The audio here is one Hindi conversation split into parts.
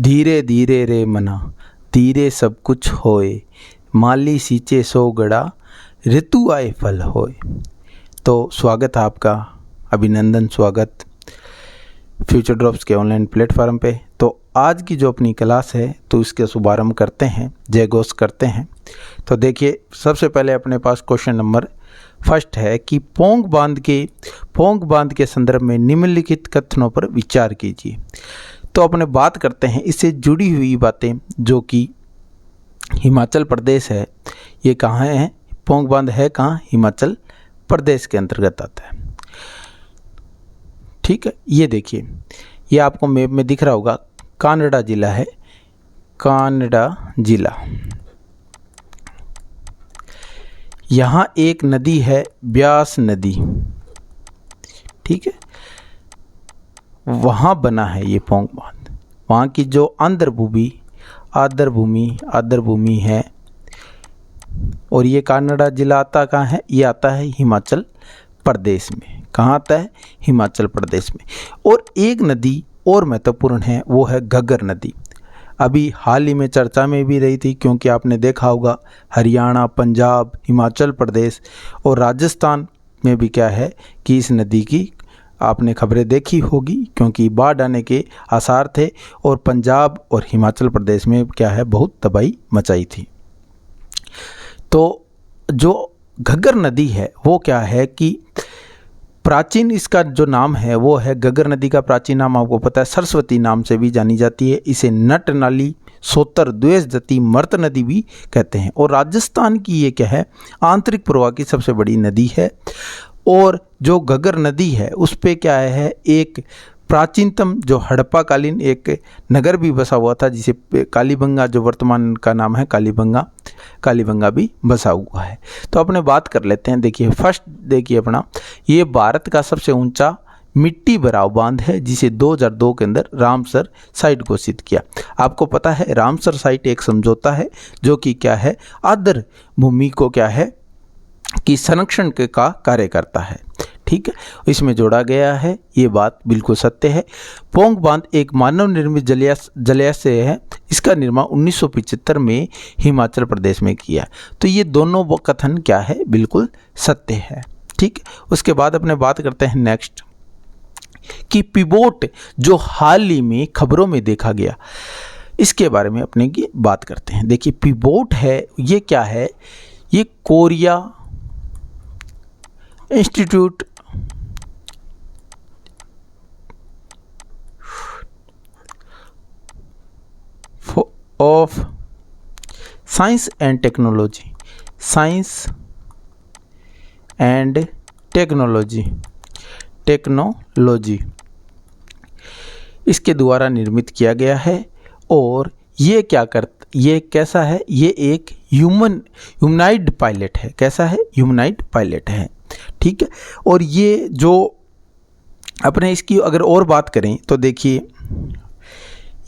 धीरे धीरे रे मना, धीरे सब कुछ होए, माली सींचे सो गड़ा, ऋतु आए फल होए। तो स्वागत है आपका, अभिनंदन स्वागत फ्यूचर ड्रॉप्स के ऑनलाइन प्लेटफॉर्म पे। तो आज की जो अपनी क्लास है तो इसके शुभारंभ करते हैं, जय घोष करते हैं। तो देखिए, सबसे पहले अपने पास क्वेश्चन नंबर फर्स्ट है कि पोंग बांध के संदर्भ में निम्नलिखित कथनों पर विचार कीजिए। तो अपने बात करते हैं इससे जुड़ी हुई बातें, जो कि हिमाचल प्रदेश है। ये कहाँ है? पोंग बांध है कहाँ? हिमाचल प्रदेश के अंतर्गत आता है। ठीक है, ये देखिए, ये आपको मैप में दिख रहा होगा, कानड़ा जिला है, कानड़ा जिला। यहाँ एक नदी है, ब्यास नदी। ठीक है, वहाँ बना है ये पोंग बांध। वहाँ की जो आर्द्रभूमि है, और ये कानड़ा जिला आता कहाँ है? ये आता है हिमाचल प्रदेश में। कहाँ आता है? हिमाचल प्रदेश में। और एक नदी और महत्वपूर्ण है, वो है घग्गर नदी। अभी हाल ही में चर्चा में भी रही थी, क्योंकि आपने देखा होगा हरियाणा, पंजाब, हिमाचल प्रदेश और राजस्थान में भी क्या है कि इस नदी की आपने खबरें देखी होगी, क्योंकि बाढ़ आने के आसार थे और पंजाब और हिमाचल प्रदेश में क्या है, बहुत तबाही मचाई थी। तो जो घग्गर नदी है वो क्या है कि प्राचीन, इसका जो नाम है वो है, घग्गर नदी का प्राचीन नाम आपको पता है, सरस्वती नाम से भी जानी जाती है। इसे नट नाली, सोतर, द्वेष जति, मर्त नदी भी कहते हैं। और राजस्थान की ये क्या है, आंतरिक प्रवाह की सबसे बड़ी नदी है। और जो घग्गर नदी है उस पे क्या है, एक प्राचीनतम जो हड़प्पा कालीन एक नगर भी बसा हुआ था, जिसे कालीबंगा, जो वर्तमान का नाम है कालीबंगा भी बसा हुआ है। तो अपने बात कर लेते हैं। देखिए, फर्स्ट देखिए अपना, ये भारत का सबसे ऊंचा मिट्टी भराव बांध है, जिसे 2002 के अंदर रामसर साइट घोषित किया। आपको पता है रामसर साइट एक समझौता है, जो कि क्या है, आर्द्र भूमि को क्या है कि संरक्षण का कार्य करता है। ठीक है, इसमें जोड़ा गया है, ये बात बिल्कुल सत्य है। पोंग बांध एक मानव निर्मित जलाशय है। इसका निर्माण 1975 में हिमाचल प्रदेश में किया। तो ये दोनों कथन क्या है, बिल्कुल सत्य है। ठीक है, उसके बाद अपने बात करते हैं नेक्स्ट कि पिवोट, जो हाल ही में खबरों में देखा गया, इसके बारे में अपने की बात करते हैं। देखिए, पिवोट है, ये क्या है, ये Korea Institute of Science and technology इसके द्वारा निर्मित किया गया है। और ये क्या ये कैसा है, ये एक ह्यूमनाइड पायलट है। कैसा है? ह्यूमनाइड पायलट है। ठीक है, और ये जो अपने इसकी अगर और बात करें तो देखिए,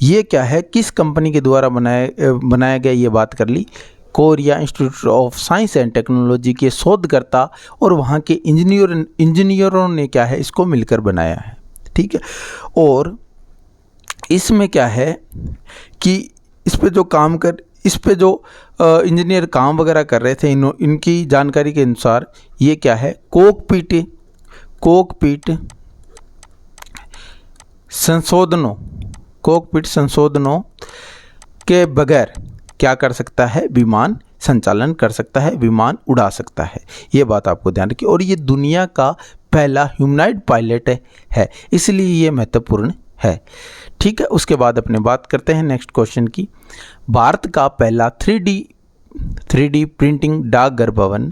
ये क्या है, किस कंपनी के द्वारा बनाया गया, ये बात कर ली। Korea Institute of Science and Technology के शोधकर्ता और वहाँ के इंजीनियरों ने क्या है, इसको मिलकर बनाया है। ठीक है, और इसमें क्या है कि इस पे जो इंजीनियर काम वगैरह कर रहे थे, इनकी जानकारी के अनुसार ये क्या है, कोकपीट संशोधनों के बगैर क्या कर सकता है, विमान संचालन कर सकता है, विमान उड़ा सकता है। ये बात आपको ध्यान रखिए। और ये दुनिया का पहला ह्यूमनाइड पायलट है, इसलिए ये महत्वपूर्ण है। ठीक है, उसके बाद अपने बात करते हैं नेक्स्ट क्वेश्चन की। भारत का पहला 3D प्रिंटिंग डाकघर भवन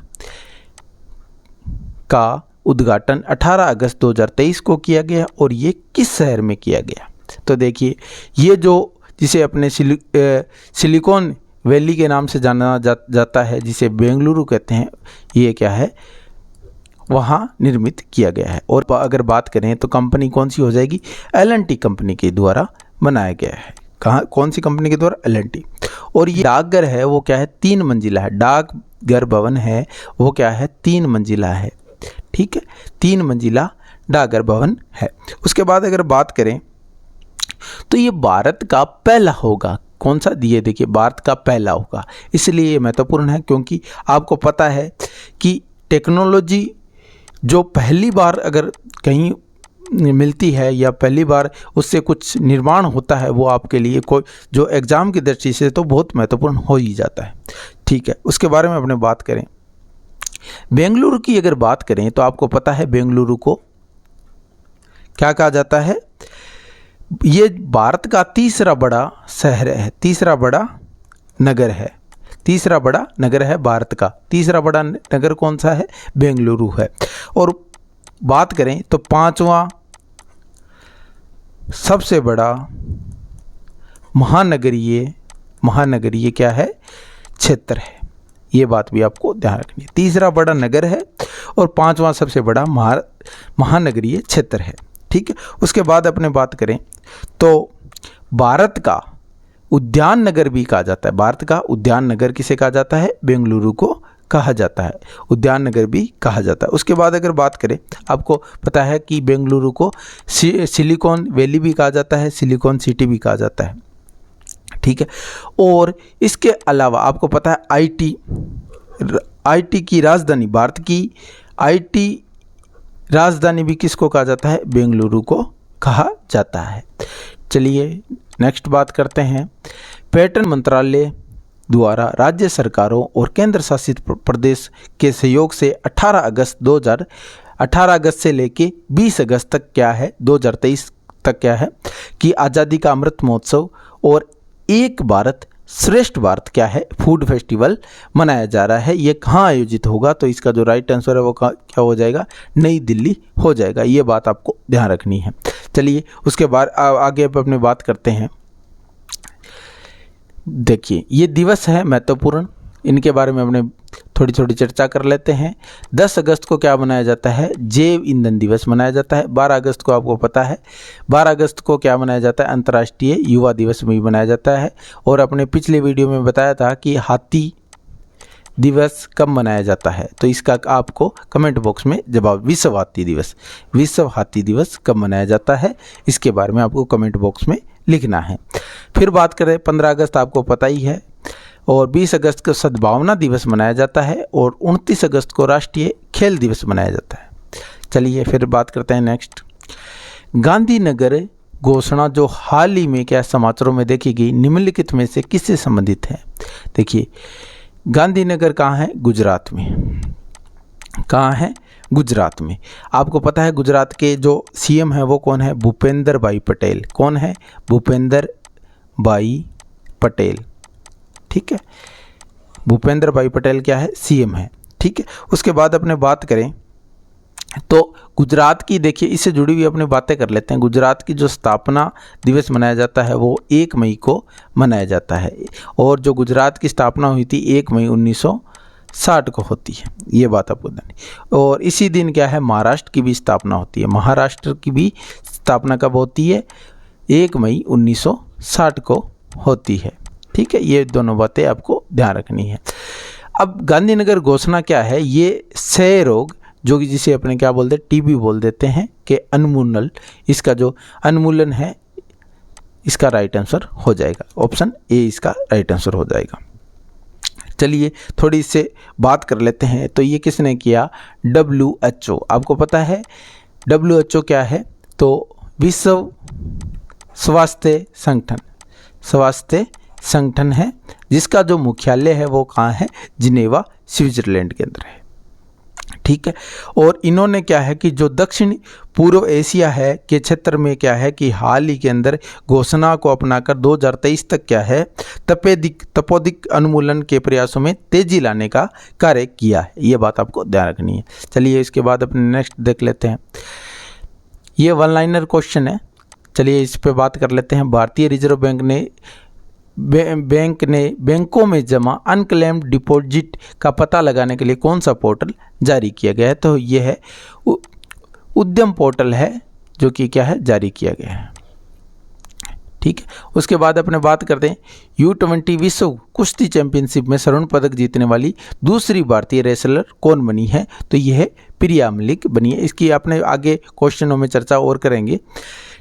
का उद्घाटन 18 अगस्त 2023 को किया गया, और ये किस शहर में किया गया? तो देखिए, ये जिसे अपने सिलिकॉन वैली के नाम से जाना जाता है, जिसे बेंगलुरु कहते हैं, ये क्या है, वहाँ निर्मित किया गया है। और अगर बात करें तो कंपनी कौन सी हो जाएगी? L&T कंपनी के द्वारा बनाया गया है। कौन सी कंपनी के द्वारा? L&T। और ये डाकघर है वो क्या है, 3 मंजिला है। डाकघर भवन है वो क्या है, 3 मंजिला है। ठीक है, 3 मंजिला डाकघर भवन है। उसके बाद अगर बात करें तो ये भारत का पहला होगा। कौन सा दिए, देखिए भारत का पहला होगा। इसलिए ये महत्वपूर्ण है क्योंकि आपको पता है कि टेक्नोलॉजी जो पहली बार अगर कहीं मिलती है या पहली बार उससे कुछ निर्माण होता है, वो आपके लिए कोई जो एग्ज़ाम की दृष्टि से तो बहुत महत्वपूर्ण हो ही जाता है। ठीक है, उसके बारे में अपने बात करें। बेंगलुरु की अगर बात करें तो आपको पता है बेंगलुरु को क्या कहा जाता है? ये भारत का तीसरा बड़ा शहर है, तीसरा बड़ा नगर है, तीसरा बड़ा नगर है भारत का। तीसरा बड़ा नगर कौन सा है? बेंगलुरु है। और बात करें तो पांचवा सबसे बड़ा महानगरीय क्या है? क्षेत्र है। ये बात भी आपको ध्यान रखनी है। तीसरा बड़ा नगर है और पांचवा सबसे बड़ा महानगरीय क्षेत्र है। ठीक है, उसके बाद अपने बात करें तो भारत का उद्यान नगर भी कहा जाता है। भारत का उद्यान नगर किसे कहा जाता है? बेंगलुरु को कहा जाता है, उद्यान नगर भी कहा जाता है। उसके बाद अगर बात करें, आपको पता है कि बेंगलुरु को सिलिकॉन वैली भी कहा जाता है, सिलिकॉन सिटी भी कहा जाता है। ठीक है, और इसके अलावा आपको पता है आईटी की राजधानी, भारत की आईटी राजधानी भी किसको कहा जाता है? बेंगलुरु को कहा जाता है। चलिए नेक्स्ट बात करते हैं। पर्यटन मंत्रालय द्वारा राज्य सरकारों और केंद्र शासित प्रदेश के सहयोग से 18 अगस्त से लेके 20 अगस्त तक क्या है 2023 तक क्या है कि आज़ादी का अमृत महोत्सव और एक भारत श्रेष्ठ भारत क्या है फूड फेस्टिवल मनाया जा रहा है। ये कहाँ आयोजित होगा? तो इसका जो राइट आंसर है वो क्या हो जाएगा? नई दिल्ली हो जाएगा। ये बात आपको ध्यान रखनी है। चलिए उसके बाद आगे अपने बात करते हैं। देखिए ये दिवस है महत्वपूर्ण, इनके बारे में हमने थोड़ी थोड़ी चर्चा कर लेते हैं। 10 अगस्त को क्या मनाया जाता है? जैव ईंधन दिवस मनाया जाता है। 12 अगस्त को आपको पता है 12 अगस्त को क्या मनाया जाता है? अंतर्राष्ट्रीय युवा दिवस भी मनाया जाता है। और अपने पिछले वीडियो में बताया था कि हाथी दिवस कब मनाया जाता है, तो इसका आपको कमेंट बॉक्स में जवाब, विश्व हाथी दिवस कब मनाया जाता है इसके बारे में आपको कमेंट बॉक्स में लिखना है। फिर बात करें 15 अगस्त आपको पता ही है, और 20 अगस्त को सद्भावना दिवस मनाया जाता है, और 29 अगस्त को राष्ट्रीय खेल दिवस मनाया जाता है। चलिए फिर बात करते हैं नेक्स्ट। गांधीनगर घोषणा जो हाल ही में क्या समाचारों में देखी गई, निम्नलिखित में से किससे संबंधित है? देखिए गांधीनगर कहाँ है? गुजरात में। कहाँ है? गुजरात में। आपको पता है गुजरात के जो सीएम है वो कौन है? भूपेंद्र भाई पटेल। कौन है? भूपेंद्र भाई पटेल। ठीक है, भूपेंद्र भाई पटेल क्या है? सीएम है। ठीक है, उसके बाद अपने बात करें तो गुजरात की, देखिए इससे जुड़ी हुई अपने बातें कर लेते हैं। गुजरात की जो स्थापना दिवस मनाया जाता है वो 1 मई को मनाया जाता है, और जो गुजरात की स्थापना हुई थी 1 मई 1960 को होती है। ये बात आपको बतानी। और इसी दिन क्या है? महाराष्ट्र की भी स्थापना होती है। महाराष्ट्र की भी स्थापना कब होती है? 1 मई 1960 को होती है। ठीक है, ये दोनों बातें आपको ध्यान रखनी है। अब गांधीनगर घोषणा क्या है? ये क्षय रोग जो कि जिसे अपने क्या बोलते हैं? टीबी बोल देते हैं कि उन्मूलन, इसका जो उन्मूलन है इसका राइट आंसर हो जाएगा। ऑप्शन ए इसका राइट आंसर हो जाएगा। चलिए थोड़ी इससे बात कर लेते हैं। तो ये किसने किया? WHO। आपको पता है WHO क्या है? तो विश्व स्वास्थ्य संगठन है, जिसका जो मुख्यालय है वो कहाँ है? जिनेवा स्विट्जरलैंड के अंदर है। ठीक है, और इन्होंने क्या है कि जो दक्षिण पूर्व एशिया है के क्षेत्र में क्या है कि हाल ही के अंदर घोषणा को अपनाकर 2023 तक क्या है तपोदिक उन्मूलन के प्रयासों में तेजी लाने का कार्य किया है। ये बात आपको ध्यान रखनी है। चलिए इसके बाद अपने नेक्स्ट देख लेते हैं। ये वन लाइनर क्वेश्चन है। चलिए इस पे बात कर लेते हैं। भारतीय रिजर्व बैंक ने बैंकों में जमा अनक्लेम्ड डिपॉजिट का पता लगाने के लिए कौन सा पोर्टल जारी किया गया है? तो ये है उद्यम पोर्टल है, जो कि क्या है? जारी किया गया है। ठीक है, उसके बाद अपने बात करते हैं U20 विश्व कुश्ती चैंपियनशिप में स्वर्ण पदक जीतने वाली दूसरी भारतीय रेसलर कौन बनी है? तो यह है प्रिया मलिक बनी है। इसकी अपने आगे क्वेश्चनों में चर्चा और करेंगे।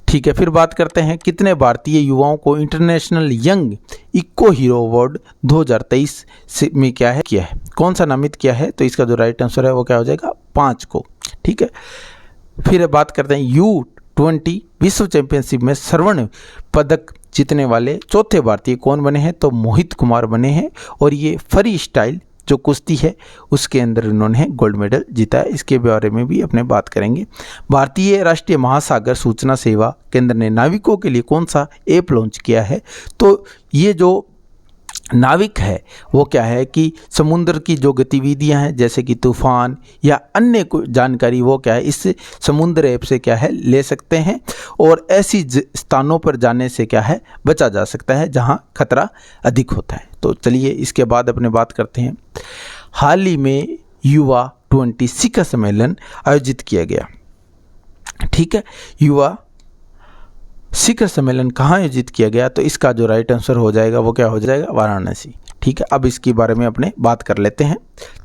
ठीक है, फिर बात करते हैं कितने भारतीय युवाओं को international young eco hero award 2023 में क्या है किया है, कौन सा नामित किया है? तो इसका जो राइट आंसर है वो क्या हो जाएगा? 5 को। ठीक है, फिर बात करते हैं U20 विश्व चैंपियनशिप में स्वर्ण पदक जीतने वाले चौथे भारतीय कौन बने हैं? तो मोहित कुमार बने हैं, और ये फ्री स्टाइल जो कुश्ती है उसके अंदर इन्होंने गोल्ड मेडल जीता है। इसके बारे में भी अपने बात करेंगे। भारतीय राष्ट्रीय महासागर सूचना सेवा केंद्र ने नाविकों के लिए कौन सा ऐप लॉन्च किया है? तो ये जो नाविक है वो क्या है कि समुद्र की जो गतिविधियां हैं जैसे कि तूफान या अन्य कोई जानकारी वो क्या है इस समुद्र ऐप से क्या है ले सकते हैं, और ऐसी स्थानों पर जाने से क्या है बचा जा सकता है जहां खतरा अधिक होता है। तो चलिए इसके बाद अपने बात करते हैं। हाल ही में युवा 20 शिखर सम्मेलन आयोजित किया गया। ठीक है, युवा शिखर सम्मेलन कहाँ आयोजित किया गया? तो इसका जो राइट आंसर हो जाएगा वो क्या हो जाएगा? वाराणसी। ठीक है, अब इसके बारे में अपने बात कर लेते हैं।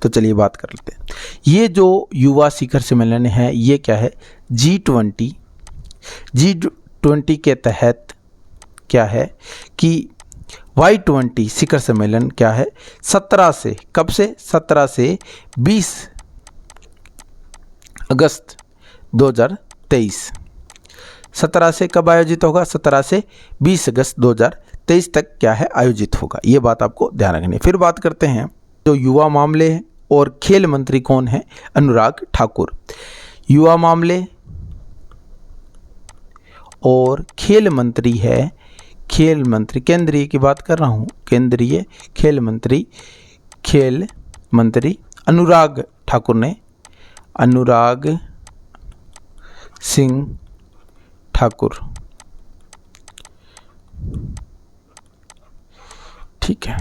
तो चलिए बात कर लेते हैं। ये जो युवा शिखर सम्मेलन है ये क्या है? G20 के तहत क्या है कि Y20 शिखर सम्मेलन क्या है 17 से कब से 17 से 20 अगस्त 2023। 17 से कब आयोजित होगा? 17 से 20 अगस्त 2023 तक क्या है आयोजित होगा। ये बात आपको ध्यान रखनी है। फिर बात करते हैं जो युवा मामले और खेल मंत्री कौन है? अनुराग ठाकुर। युवा मामले और खेल मंत्री है, खेल मंत्री केंद्रीय की बात कर रहा हूँ, केंद्रीय खेल मंत्री अनुराग ठाकुर ने, अनुराग सिंह ठाकुर। ठीक है,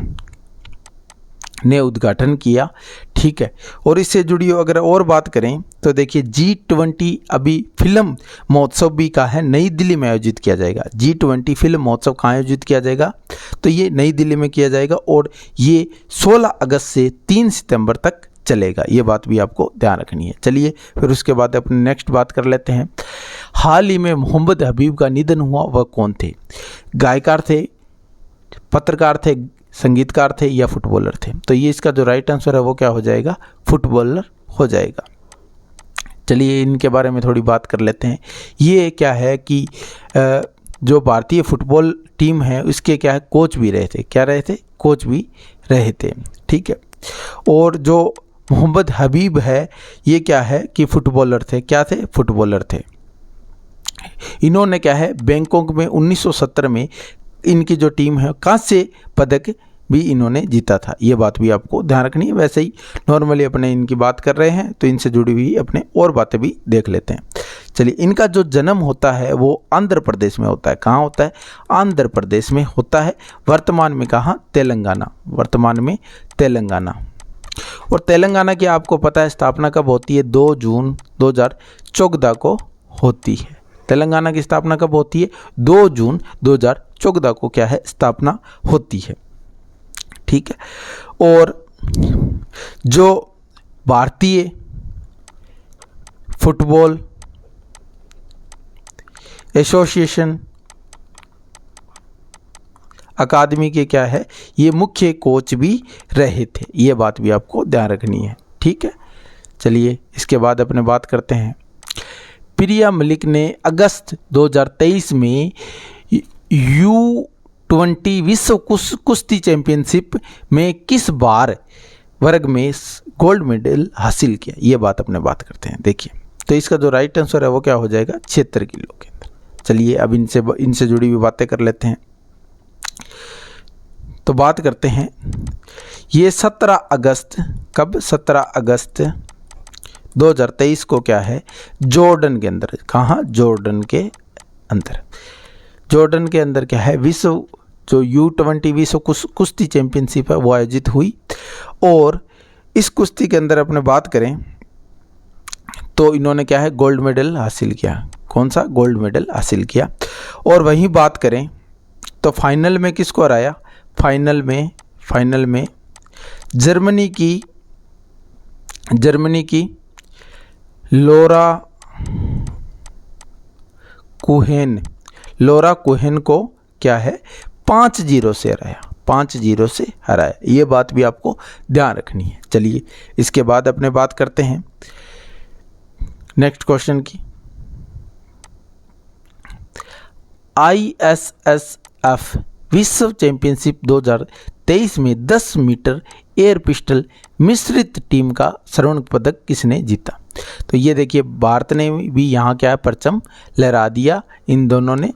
ने उद्घाटन किया। ठीक है, और इससे जुड़ी अगर और बात करें तो देखिए G20 अभी फिल्म महोत्सव भी का है नई दिल्ली में आयोजित किया जाएगा। G20 फिल्म महोत्सव कहाँ आयोजित किया जाएगा? तो ये नई दिल्ली में किया जाएगा, और ये 16 अगस्त से 3 सितंबर तक चलेगा। ये बात भी आपको ध्यान रखनी है। चलिए फिर उसके बाद अपने नेक्स्ट बात कर लेते हैं। हाल ही में मोहम्मद हबीब का निधन हुआ, वह कौन थे? गायकार थे, पत्रकार थे, संगीतकार थे या फुटबॉलर थे? तो ये इसका जो राइट आंसर है वो क्या हो जाएगा? फुटबॉलर हो जाएगा। चलिए इनके बारे में थोड़ी बात कर लेते हैं। ये क्या है कि जो भारतीय फुटबॉल टीम है उसके क्या है कोच भी रहे थे। क्या रहे थे? कोच भी रहे थे। ठीक है, और जो मोहम्मद हबीब है ये क्या है कि फुटबॉलर थे। क्या थे? फुटबॉलर थे। इन्होंने क्या है बैंकॉक में 1970 में इनकी जो टीम है कांस्य पदक भी इन्होंने जीता था। ये बात भी आपको ध्यान रखनी है। वैसे ही नॉर्मली अपने इनकी बात कर रहे हैं तो इनसे जुड़ी हुई अपने और बातें भी देख लेते हैं। चलिए, इनका जो जन्म होता है वो आंध्र प्रदेश में होता है। कहाँ होता है? आंध्र प्रदेश में होता है। वर्तमान में कहाँ? तेलंगाना। वर्तमान में तेलंगाना। और तेलंगाना की आपको पता है स्थापना कब होती है? 2 जून 2014 को होती है। तेलंगाना की स्थापना कब होती है? 2 जून 2014 को क्या है स्थापना होती है। ठीक है, और जो भारतीय फुटबॉल एसोसिएशन अकादमी के क्या है ये मुख्य कोच भी रहे थे। ये बात भी आपको ध्यान रखनी है। ठीक है, चलिए इसके बाद अपने बात करते हैं। प्रिया मलिक ने अगस्त 2023 में U20 विश्व कुश्ती चैंपियनशिप में किस बार वर्ग में गोल्ड मेडल हासिल किया? ये बात अपने बात करते हैं। देखिए, तो इसका जो राइट आंसर है वो क्या हो जाएगा? 76 किलो के अंदर। चलिए अब इनसे जुड़ी हुई बातें कर लेते हैं। तो बात करते हैं ये 17 अगस्त कब? 17 अगस्त 2023 को क्या है जॉर्डन के अंदर। कहाँ? जॉर्डन के अंदर। जॉर्डन के अंदर क्या है विश्व जो U20 विश्व कुश्ती चैंपियनशिप है वो आयोजित हुई। और इस कुश्ती के अंदर अपने बात करें तो इन्होंने क्या है गोल्ड मेडल हासिल किया। कौन सा? गोल्ड मेडल हासिल किया। और वहीं बात करें तो फाइनल में किसको हराया? फाइनल में जर्मनी की लोरा कुहेन लॉरा कोहेन को क्या है 5-0 से हराया, 5-0 से हराया। ये बात भी आपको ध्यान रखनी है। चलिए इसके बाद अपने बात करते हैं नेक्स्ट क्वेश्चन की। ISSF विश्व चैंपियनशिप 2023 में 10 मीटर एयर पिस्टल मिश्रित टीम का स्वर्ण पदक किसने जीता? तो ये देखिए भारत ने भी यहाँ क्या है परचम लहरा दिया इन दोनों ने।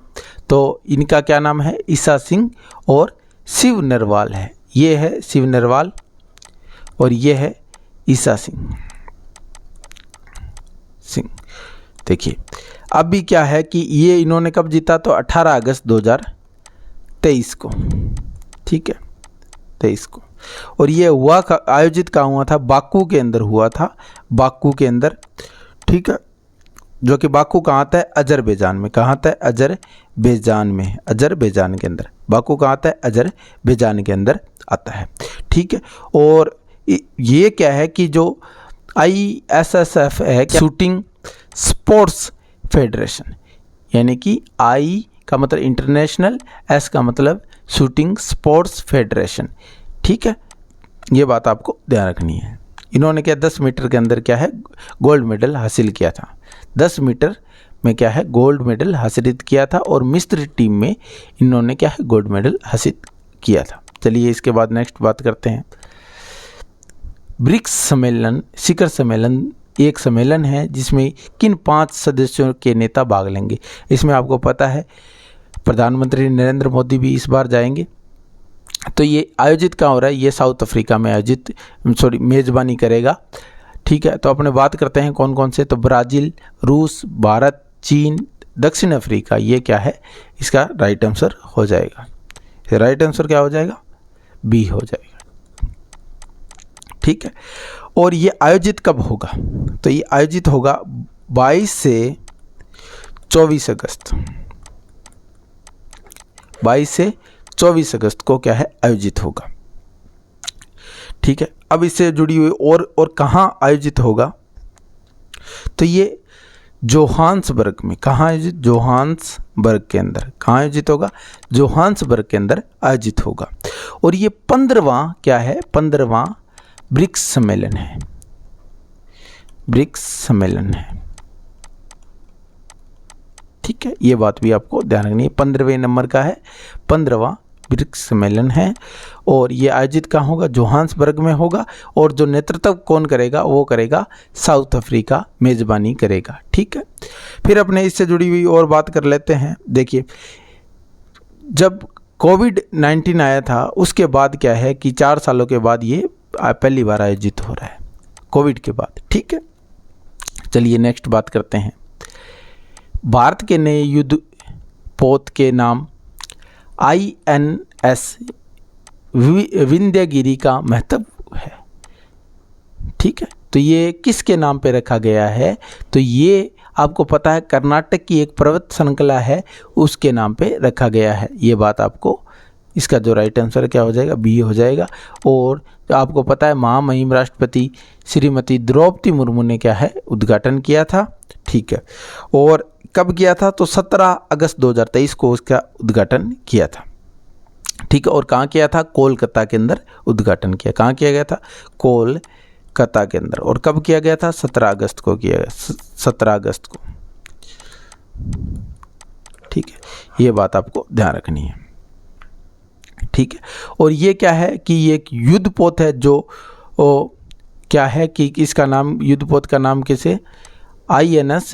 तो इनका क्या नाम है ईशा सिंह और शिव नरवाल है। ये है शिव नरवाल और ये है ईशा सिंह। देखिए अभी क्या है कि ये इन्होंने कब जीता? तो 18 अगस्त 2023 को, ठीक है 23 को। और ये हुआ आयोजित कहाँ हुआ था? बाकू के अंदर हुआ था, बाकू के अंदर, ठीक है, जो कि बाकू कहाँ आता है? अजरबैजान में। कहाँ आता है? अजरबैजान में, अजरबैजान के अंदर। बाकू कहाँ आता है? अजरबैजान के अंदर आता है, ठीक है। और ये क्या है कि जो ISSF है शूटिंग स्पोर्ट्स फेडरेशन, यानी कि I का मतलब इंटरनेशनल, S का मतलब शूटिंग स्पोर्ट्स फेडरेशन, ठीक है। ये बात आपको ध्यान रखनी है। इन्होंने क्या 10 मीटर के अंदर क्या है गोल्ड मेडल हासिल किया था, 10 मीटर में क्या है गोल्ड मेडल हासिल किया था और मिस्र टीम में इन्होंने क्या है गोल्ड मेडल हासिल किया था। चलिए इसके बाद नेक्स्ट बात करते हैं। ब्रिक्स सम्मेलन, शिखर सम्मेलन एक सम्मेलन है जिसमें किन 5 सदस्यों के नेता भाग लेंगे? इसमें आपको पता है प्रधानमंत्री नरेंद्र मोदी भी इस बार जाएंगे। तो ये आयोजित कहाँ हो रहा है? ये साउथ अफ्रीका में आयोजित, मेज़बानी करेगा, ठीक है। तो अपने बात करते हैं कौन कौन से। तो ब्राज़ील, रूस, भारत, चीन, दक्षिण अफ्रीका। ये क्या है इसका राइट आंसर हो जाएगा। राइट आंसर क्या हो जाएगा? बी हो जाएगा, ठीक है। और ये आयोजित कब होगा? तो ये आयोजित होगा 22 से 24 अगस्त, 22 से 24 अगस्त को क्या है आयोजित होगा, ठीक है। अब इससे जुड़ी हुई और कहाँ आयोजित होगा? तो ये जोहान्सबर्ग में। कहाँ आयोजित? जोहान्सबर्ग के अंदर। कहाँ आयोजित होगा? जोहान्सबर्ग के अंदर आयोजित होगा। और ये 15वां क्या है? 15वां ब्रिक्स सम्मेलन है, ब्रिक्स सम्मेलन है, ठीक है। ये बात भी आपको ध्यान रखनी है। 15वें नंबर का है, 15वां ब्रिक्स सम्मेलन है। और ये आयोजित कहाँ होगा? जोहान्सबर्ग में होगा। और जो नेतृत्व कौन करेगा? वो करेगा साउथ अफ्रीका, मेज़बानी करेगा, ठीक है। फिर अपने इससे जुड़ी हुई और बात कर लेते हैं। देखिए जब कोविड-19 आया था उसके बाद क्या है कि 4 सालों के बाद ये पहली बार आयोजित हो रहा है कोविड के बाद, ठीक है। चलिए नेक्स्ट बात करते हैं। भारत के नए युद्ध पोत के नाम INS विंध्यगिरी का महत्व है, ठीक है। तो ये किसके नाम पे रखा गया है? तो ये आपको पता है कर्नाटक की एक पर्वत श्रृंखला है, उसके नाम पे रखा गया है। ये बात आपको, इसका जो राइट आंसर क्या हो जाएगा? बी हो जाएगा। और जो आपको पता है महामहिम राष्ट्रपति श्रीमती द्रौपदी मुर्मू ने क्या है उद्घाटन किया था, ठीक है। और कब किया था? तो 17 अगस्त 2023 को उसका उद्घाटन किया था, ठीक है। और कहाँ किया था? कोलकाता के अंदर उद्घाटन किया। कहाँ किया गया था? कोलकाता के अंदर। और कब किया गया था? 17 अगस्त को किया गया, 17 अगस्त को, ठीक है। ये बात आपको ध्यान रखनी है, ठीक है। और ये क्या है कि ये एक युद्धपोत है जो क्या है कि इसका नाम, युद्धपोत का नाम किसे? INS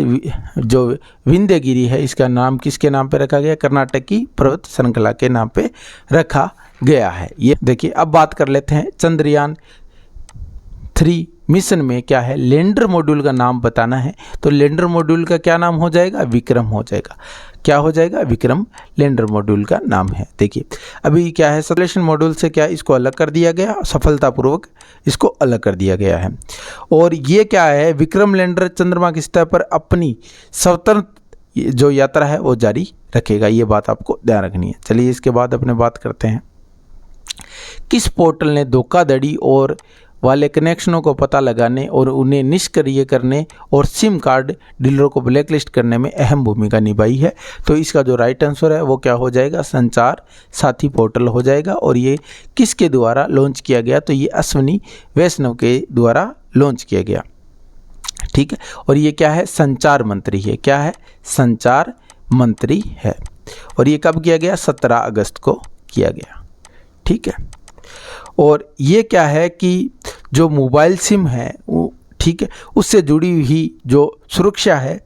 जो विंध्यगिरी है, इसका नाम किसके नाम पे रखा गया? कर्नाटक की पर्वत श्रृंखला के नाम पे रखा गया है। ये देखिए अब बात कर लेते हैं चंद्रयान 3 मिशन में क्या है लैंडर मॉड्यूल का नाम बताना है। तो लैंडर मॉड्यूल का क्या नाम हो जाएगा? विक्रम हो जाएगा। क्या हो जाएगा? विक्रम लैंडर मॉड्यूल का नाम है। देखिए अभी क्या है सलेशन मॉड्यूल से क्या इसको अलग कर दिया गया, सफलतापूर्वक इसको अलग कर दिया गया है। और ये क्या है विक्रम लैंडर चंद्रमा की सतह पर अपनी स्वतंत्र जो यात्रा है वो जारी रखेगा। ये बात आपको ध्यान रखनी है। चलिए इसके बाद अपने बात करते हैं किस पोर्टल ने धोखाधड़ी और वाले कनेक्शनों को पता लगाने और उन्हें निष्क्रिय करने और सिम कार्ड डीलरों को ब्लैकलिस्ट करने में अहम भूमिका निभाई है। तो इसका जो राइट आंसर है वो क्या हो जाएगा, संचार साथी पोर्टल हो जाएगा। और ये किसके द्वारा लॉन्च किया गया, तो ये अश्विनी वैष्णव के द्वारा लॉन्च किया गया, ठीक है। और ये क्या है, संचार मंत्री है, क्या है, संचार मंत्री है। और ये कब किया गया, 17 अगस्त को किया गया, ठीक है। और ये क्या है कि जो मोबाइल सिम है वो, ठीक है, उससे जुड़ी हुई जो सुरक्षा है,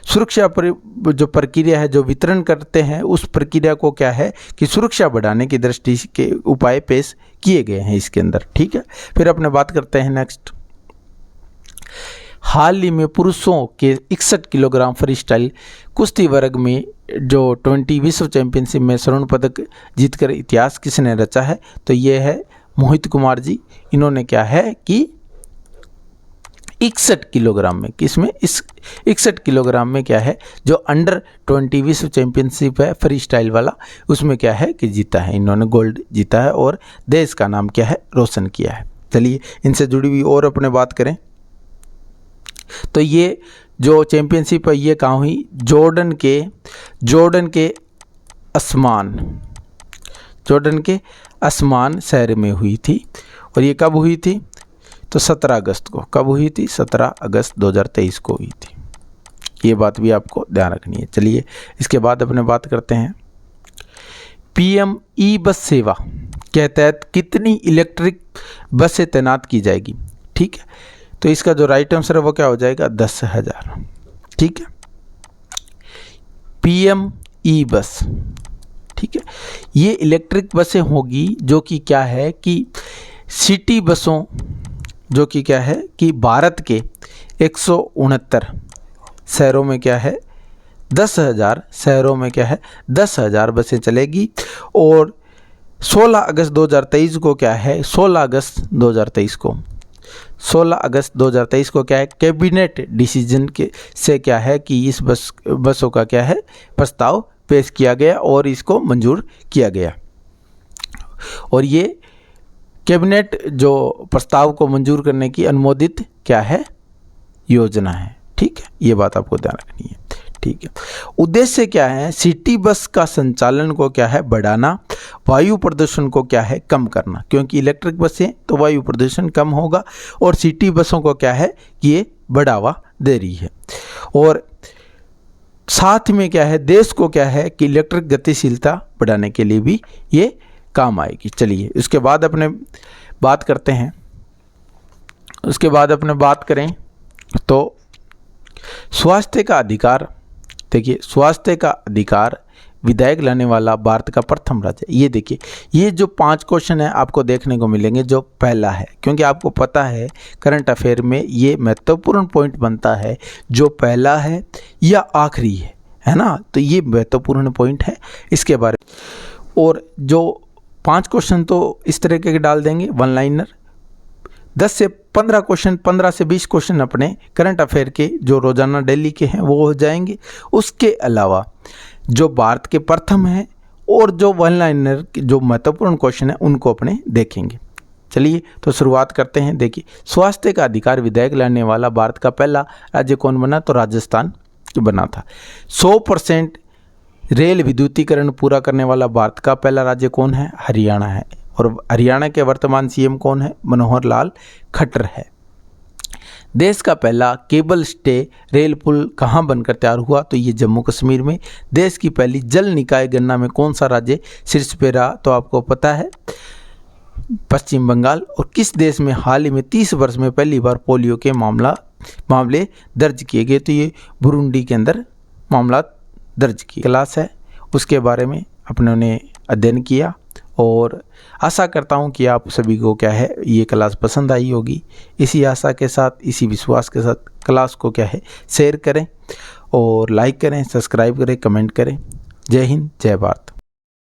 सुरक्षा पर जो प्रक्रिया है, जो वितरण करते हैं, उस प्रक्रिया को क्या है कि सुरक्षा बढ़ाने की दृष्टि के उपाय पेश किए गए हैं इसके अंदर, ठीक है। फिर अपने बात करते हैं नेक्स्ट। हाल ही में पुरुषों के 61 किलोग्राम फ्री स्टाइल कुश्ती वर्ग में जो 20 विश्व चैंपियनशिप में स्वर्ण पदक जीतकर इतिहास किसने रचा है, तो ये है मोहित कुमार जी। इन्होंने क्या है कि 61 किलोग्राम में, किसमें, इस 61 किलोग्राम में क्या है, जो अंडर 20 विश्व चैंपियनशिप है फ्री स्टाइल वाला, उसमें क्या है कि जीता है, इन्होंने गोल्ड जीता है और देश का नाम क्या है, रोशन किया है। चलिए इनसे जुड़ी हुई और अपने बात करें तो ये जो चैंपियनशिप है ये कहाँ हुई, जॉर्डन के अस्मान शहर में हुई थी। और ये कब हुई थी, तो 17 अगस्त को। कब हुई थी, 17 अगस्त 2023 को हुई थी। ये बात भी आपको ध्यान रखनी है। चलिए इसके बाद अपने बात करते हैं। पीएम ई बस सेवा के तहत कितनी इलेक्ट्रिक बसें तैनात की जाएगी, ठीक है। तो इसका जो राइट आंसर है वो क्या हो जाएगा, 10,000, ठीक है। पीएम ई बस, ठीक है, ये इलेक्ट्रिक बसें होगी जो कि क्या है कि सिटी बसों, जो कि क्या है कि भारत के 169 शहरों में क्या है, 10,000 शहरों में क्या है, 10,000 बसें चलेगी। और 16 अगस्त 2023 को क्या है, 16 अगस्त 2023 को क्या है, कैबिनेट डिसीजन के से क्या है कि इस बसों का क्या है, प्रस्ताव पेश किया गया और इसको मंजूर किया गया। और ये कैबिनेट जो प्रस्ताव को मंजूर करने की अनुमोदित क्या है, योजना है, ठीक है। ये बात आपको ध्यान रखनी है, ठीक है। उद्देश्य क्या है, सिटी बस का संचालन को क्या है, बढ़ाना, वायु प्रदूषण को क्या है, कम करना, क्योंकि इलेक्ट्रिक बसें तो वायु प्रदूषण कम होगा और सिटी बसों को क्या है कि ये बढ़ावा दे रही है। और साथ में क्या है, देश को क्या है कि इलेक्ट्रिक गतिशीलता बढ़ाने के लिए भी ये काम आएगी। चलिए उसके बाद अपने बात करते हैं। उसके बाद अपने बात करें तो स्वास्थ्य का अधिकार, देखिए स्वास्थ्य का अधिकार विधेयक लाने वाला भारत का प्रथम राज्य। ये देखिए, ये जो 5 क्वेश्चन है आपको देखने को मिलेंगे। जो पहला है, क्योंकि आपको पता है करंट अफेयर में ये महत्वपूर्ण पॉइंट बनता है, जो पहला है या आखिरी है ना, तो ये महत्वपूर्ण पॉइंट है इसके बारे में। और जो 5 क्वेश्चन तो इस तरीके के डाल देंगे, वन लाइनर। 10 से 15 क्वेश्चन, 15 से 20 क्वेश्चन अपने करंट अफेयर के जो रोजाना डेली के हैं वो हो जाएंगे। उसके अलावा जो भारत के प्रथम हैं और जो वन लाइनर जो महत्वपूर्ण क्वेश्चन है उनको अपने देखेंगे। चलिए तो शुरुआत करते हैं। देखिए, स्वास्थ्य का अधिकार विधेयक लाने वाला भारत का पहला राज्य कौन बना, तो राजस्थान बना था। 100% रेल विद्युतीकरण पूरा करने वाला भारत का पहला राज्य कौन है, हरियाणा है। और हरियाणा के वर्तमान सीएम कौन है, मनोहर लाल खट्टर है। देश का पहला केबल स्टे रेल पुल कहाँ बनकर तैयार हुआ, तो ये जम्मू कश्मीर में। देश की पहली जल निकाय गणना में कौन सा राज्य शीर्ष पे रहा, तो आपको पता है पश्चिम बंगाल। और किस देश में हाल ही में 30 वर्ष में पहली बार पोलियो के मामले दर्ज किए गए, तो ये बुरुंडी के अंदर मामला दर्ज की क्लास है, उसके बारे में अपनों ने अध्ययन किया। और आशा करता हूँ कि आप सभी को क्या है ये क्लास पसंद आई होगी। इसी आशा के साथ, इसी विश्वास के साथ क्लास को क्या है शेयर करें और लाइक करें, सब्सक्राइब करें, कमेंट करें। जय हिंद, जय भारत।